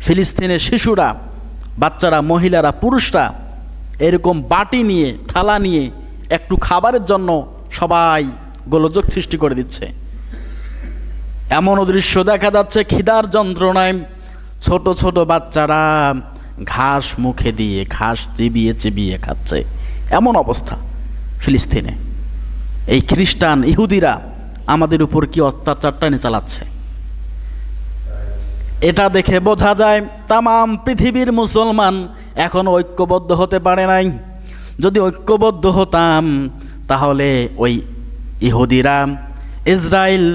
ফিলিস্তিনের শিশুরা, বাচ্চারা, মহিলারা, পুরুষরা এরকম বাটি নিয়ে, থালা নিয়ে একটু খাবারের জন্য সবাই গোলযোগ সৃষ্টি করে দিচ্ছে। এমনও দৃশ্য দেখা যাচ্ছে, খিদার যন্ত্রণায় ছোট ছোট বাচ্চারা ঘাস মুখে দিয়ে ঘাস চিবিয়ে চিবিয়ে খাচ্ছে। এমন অবস্থা ফিলিস্তিনে। এই খ্রিস্টান ইহুদিরা আমাদের উপর কি অত্যাচারটা নিয়ে চালাচ্ছে, এটা দেখে বোঝা যায় তামাম পৃথিবীর মুসলমান এখনো ঐক্যবদ্ধ হতে পারে নাই। যদি ঐক্যবদ্ধ হতাম তাহলে ওই ইহুদিরা, ইসরায়েল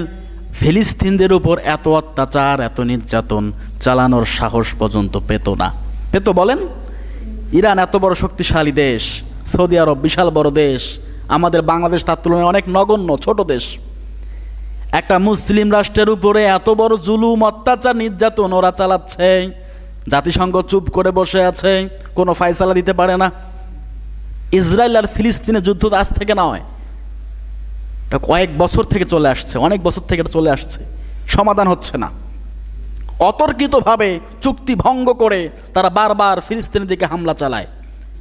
ফিলিস্তিনদের উপর এত অত্যাচার, এত নির্যাতন চালানোর সাহস পর্যন্ত পেত না। পেত বলেন? ইরান এত বড় শক্তিশালী দেশ, সৌদি আরব বিশাল বড় দেশ, আমাদের বাংলাদেশ তার তুলনায় অনেক নগণ্য ছোট দেশ। একটা মুসলিম রাষ্ট্রের উপরে এত বড় জুলুম, অত্যাচার, নির্যাতন ওরা চালাচ্ছে, জাতিসংঘ চুপ করে বসে আছে, কোনো ফায়সালা দিতে পারে না। ইসরায়েল আর ফিলিস্তিনের যুদ্ধ আজ থেকে নয়, এটা কয়েক বছর থেকে চলে আসছে, অনেক বছর থেকে এটা চলে আসছে, সমাধান হচ্ছে না। অতর্কিতভাবে চুক্তি ভঙ্গ করে তারা বারবার ফিলিস্তিনের দিকে হামলা চালায়,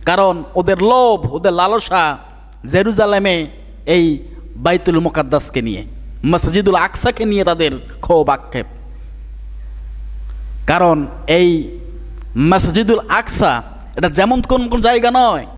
কারণ ওদের লোভ, ওদের লালসা জেরুজালেমে এই বাইতুল মুকাদ্দাসকে নিয়ে, মসজিদুল আকসাকে নিয়ে তাদের ক্ষোভ আক্ষেপ। কারণ এই মসজিদুল আকসা এটা যেমন কোন জায়গা নয়,